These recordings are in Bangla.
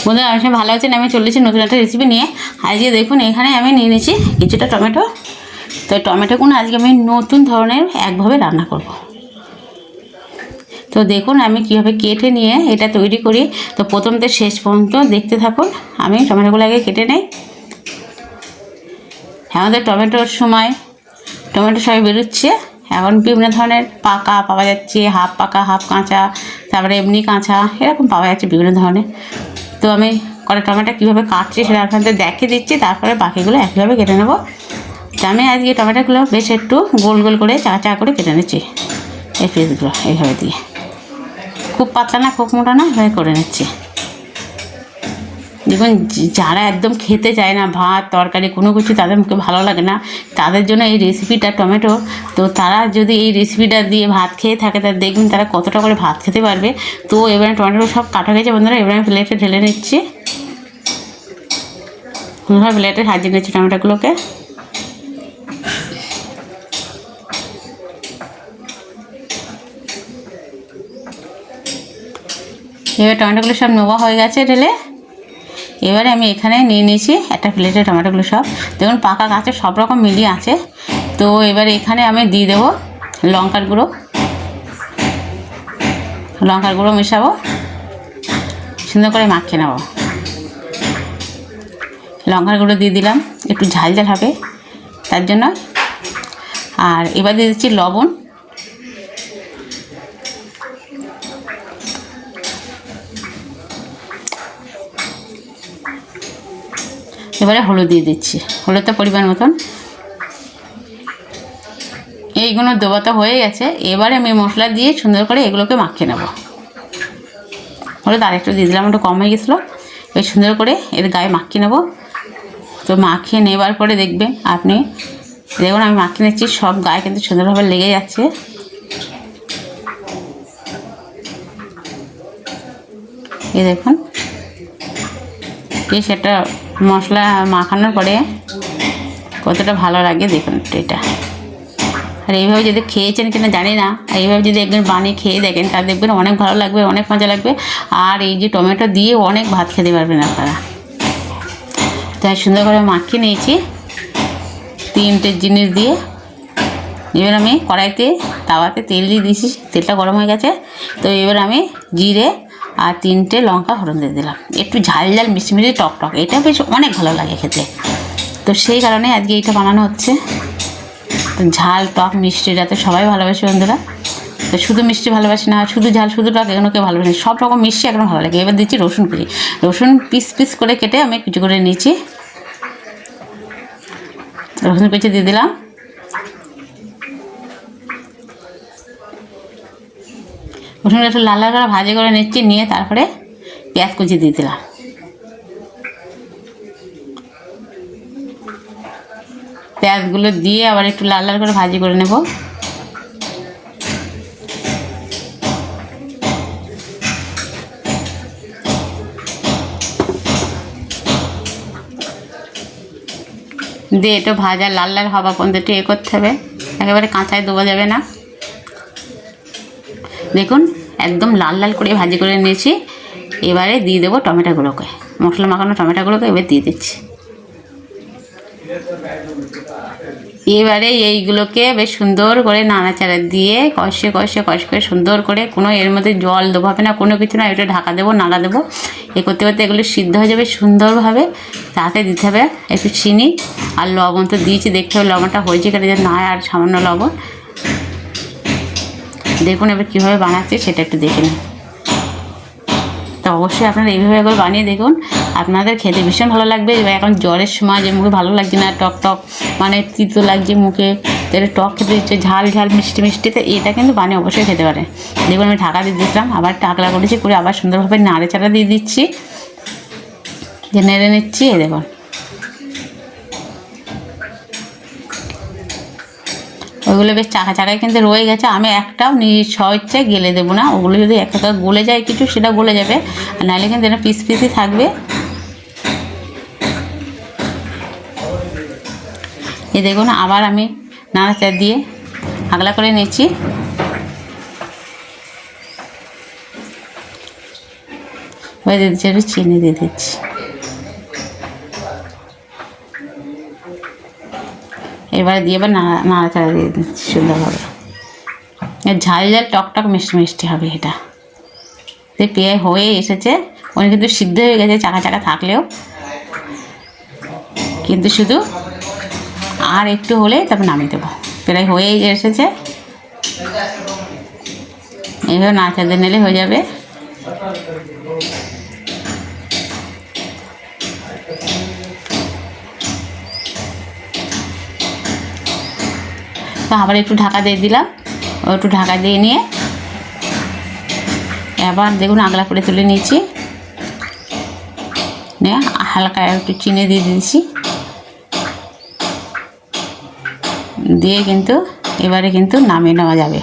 বন্ধুরা আমার সঙ্গে ভালো আছেন। আমি চলেছি নতুন একটা রেসিপি নিয়ে। আজকে দেখুন এখানে আমি নিয়ে নিয়েছি কিছুটা টমেটো। তো টমেটোগুলো আজকে আমি নতুন ধরনের একভাবে রান্না করব। তো দেখুন আমি কীভাবে কেটে নিয়ে এটা তৈরি করি। তো প্রথম থেকে শেষ পর্যন্ত দেখতে থাকুন। আমি টমেটোগুলো আগে কেটে নেই। আমাদের টমেটোর সময় টমেটো সবাই বেরোচ্ছে। এখন বিভিন্ন ধরনের পাকা পাওয়া যাচ্ছে, হাফ পাকা হাফ কাঁচা, তারপরে এমনি কাঁচা, এরকম পাওয়া যাচ্ছে বিভিন্ন ধরনের। তো আমি কটা টমেটো কীভাবে কাটছি সেটা আপনাদের দেখিয়ে দিচ্ছি, তারপরে বাকিগুলো একইভাবে কেটে নেবো। তো আমি আজকে টমেটোগুলো বেশ একটু গোল গোল করে চা করে কেটে নিচ্ছি। এই পিসগুলো এইভাবে দিয়ে, খুব পাতলা না খুব মোটা না, এভাবে করে নিচ্ছি। দেখুন যারা একদম খেতে চায় না ভাত তরকারি কোনো কিছু, তাদের মুখে ভালো লাগে না, তাদের জন্য এই রেসিপিটা টমেটো। তো তারা যদি এই রেসিপিটা দিয়ে ভাত খেয়ে থাকে, তার দেখবেন তারা কতটা করে ভাত খেতে পারবে। তো এবারে টমেটো সব কাটা গেছে বন্ধুরা, এবারে আমি প্লেটে ঢেলে নিচ্ছি। প্লেটে সাজিয়ে নিচ্ছি টমেটোগুলোকে। এবার টমেটোগুলো সব নেওয়া হয়ে গেছে ঢেলে। এবারে আমি এখানে নিয়ে নিয়েছি একটা প্লেটে টমেটোগুলো সব। দেখুন পাকা কাঁচা সব রকম মিলিয়ে আছে। তো এবারে এখানে আমি দিয়ে দেবো লঙ্কার গুঁড়ো মেশাবো, সুন্দর করে মাখিয়ে নেব। লঙ্কার গুঁড়ো দিয়ে দিলাম, একটু ঝাল ঝাল হবে তার জন্য। আর এবার দিয়ে দিচ্ছি লবণ, এবারে হলুদ দিয়ে দিচ্ছি, হলুদটা পরিমাণ মতন। এইগুলো দেওয়া তো হয়ে গেছে। এবারে আমি মশলা দিয়ে সুন্দর করে এগুলোকে মাখিয়ে নেব। হলুদ আরেকটু দিয়ে দিলাম, একটু কম হয়ে গেছিলো। এবার সুন্দর করে এর গায়ে মাখিয়ে নেব। তো মাখিয়ে নেবার পরে দেখবেন আপনি, দেখুন আমি মাখিয়ে নিচ্ছি, সব গায়ে কিন্তু সুন্দরভাবে লেগে যাচ্ছে। এই দেখুন বেশ একটা মশলা মাখানোর পরে কতটা ভালো লাগে দেখুন এটা। আর এইভাবে যদি খেয়েছেন কিনা জানি না, এইভাবে যদি একদিন বানিয়ে খেয়ে দেখেন, তাহলে দেখবেন অনেক ভালো লাগবে, অনেক মজা লাগবে। আর এই যে টমেটো দিয়ে অনেক ভাত খেতে পারবেন আপনারা। তাই সুন্দর করে মাখিয়ে নিয়েছি তিনটে জিনিস দিয়ে। এবার আমি কড়াইতে তাওয়াতে তেল দিয়ে দিয়েছি, তেলটা গরম হয়ে গেছে। তো এবার আমি জিরে আর তিনটে লঙ্কা ফোড়ন দিয়ে দিলাম। একটু ঝাল ঝাল মিষ্টি টক, এটা বেশ অনেক ভালো লাগে খেতে। তো সেই কারণে আজকে এইটা বানানো হচ্ছে। তো ঝাল টক মিষ্টিটা তো সবাই ভালোবাসে বন্ধুরা। তো শুধু মিষ্টি ভালোবাসে না, শুধু ঝাল শুধু টক এগুলো কেউ ভালোবাসে না, সব রকম মিষ্টি একদম ভালো লাগে। এবার দিচ্ছি রসুন কুচি। রসুন পিস করে কেটে আমি কুচি করে নিয়েছি। রসুন কুচি দিয়ে দিলাম। রসুনটা একটু লাল করে ভাজি করে নিচ্ছি, নিয়ে তারপরে পেঁয়াজ কুচি দিয়ে দিলাম। পেঁয়াজগুলো দিয়ে আবার একটু লাল করে ভাজি করে নেব। দিয়ে একটু ভাজা লাল হওয়া পর্যন্ত একটু করতে হবে, একেবারে কাঁচায় দেওয়া যাবে না। দেখুন একদম লাল করে ভাজি করে নিয়েছি। এবারে দিয়ে দেবো টমেটোগুলোকে, মশলা মাখানো টমেটোগুলোকে এবার দিয়ে দিচ্ছি। এবারে এইগুলোকে বেশ সুন্দর করে নাড়াচাড়া দিয়ে কষে সুন্দর করে, কোনো এর মধ্যে জল দেবো হবে না, কোনো কিছু না। এটা ঢাকা দেবো, নাড়া দেবো। করতে এগুলো সিদ্ধ হয়ে যাবে সুন্দরভাবে। তাতে দিতে হবে একটু চিনি আর লবণ। তো দিয়েছি, দেখতে হবে লবণটা হয়েছে কেটে যে না, আর সামান্য লবণ। দেখুন এবার কীভাবে বানাচ্ছি সেটা একটু দেখে নিন। তো অবশ্যই আপনারা এইভাবে একবার বানিয়ে দেখুন, আপনাদের খেতে ভীষণ ভালো লাগবে। এখন জ্বরের সময় যে মুখে ভালো লাগছে না, টক মানে তিতো লাগছে মুখে, তাহলে টক খেতে দিচ্ছে, ঝাল মিষ্টি, তো এটা কিন্তু বানিয়ে অবশ্যই খেতে পারে। দেখুন আমি ঢাকা দিয়ে দিচ্ছিলাম, আবার টাকলা করেছি করে আবার সুন্দরভাবে নাড়াচাড়া দিয়ে দিচ্ছি, যে নেড়ে নিচ্ছি। এই দেখুন ওইগুলো বেশ চাকায় কিন্তু রয়ে গেছে। আমি একটাও স্বইচ্ছে গেলে দেবো না। ওগুলো যদি একটা গলে যায় কিছু, সেটা গলে যাবে, আর নাহলে কিন্তু এটা পিসই থাকবে। এই দেখুন আবার আমি নাড়াচাড়া দিয়ে আগলা করে নিচ্ছি। ওই দিয়ে দিচ্ছি, একটু চিনি দিয়ে দিচ্ছি। এবারে দিয়ে এবার নাড়াচাড়া দিয়ে দিচ্ছি সুন্দরভাবে। ঝাল ঝাল টক মিষ্টি মিষ্টি হবে এটা। তো পেঁয়াজ হয়ে এসেছে, অনেক কিন্তু সিদ্ধ হয়ে গেছে চাকা চাকা থাকলেও, কিন্তু শুধু আর একটু হলেই তারপর নামিয়ে দেবো। প্রায় হয়েই এসেছে, এইভাবে নাড়াচাড়া দিয়ে নিলে হয়ে যাবে। তো আবার একটু ঢাকা দিয়ে দিলাম, একটু ঢাকা দিয়ে নিয়ে এবার দেখুন আগলা করে তুলে নিয়েছি, নিয়ে হালকা একটু চিনি দিয়ে দিয়েছি, দিয়ে কিন্তু এবারে কিন্তু নামিয়ে নেওয়া যাবে।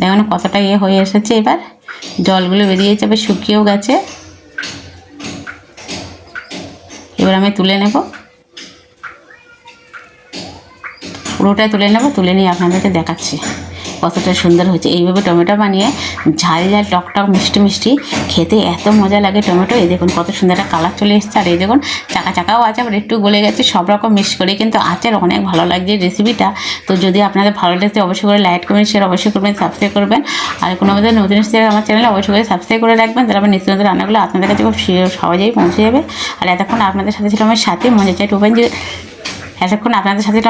দেখুন কতটা হয়ে এসেছে, এবার জলগুলো বেরিয়ে যাবে, শুকিয়েও গেছে। এবার আমি তুলে নেব, পুরোটাই তুলে নেব, তুলে নিয়ে আপনাদেরকে দেখাচ্ছি কতটা সুন্দর হয়েছে। এইভাবে টমেটো বানিয়ে ঝাল ঝাল টক মিষ্টি মিষ্টি খেতে এত মজা লাগে টমেটো। এই দেখুন কত সুন্দর একটা কালার চলে এসেছে। আর এই দেখুন চাকা চাকাও আছে, আবার একটু গলে গেছে, সব রকম মিক্স করে কিন্তু আচার অনেক ভালো লাগছে রেসিপিটা। তো যদি আপনাদের ভালো লাগছে অবশ্যই করে লাইক করবেন, শেয়ার অবশ্যই করবেন, সাবস্ক্রাইব করবেন। আর কোনো আমাদের নতুন এসে আমার চ্যানেলে অবশ্যই করে সাবস্ক্রাইব করে রাখবেন, তাহলে আমার নিত্য নতুন রান্নাগুলো আপনাদের কাছে খুব সহজেই পৌঁছে যাবে। আর এতক্ষণ আপনাদের সাথে ছিল আমার সাথে মনে চাই টোপেন, যে এতক্ষণ আপনাদের সাথে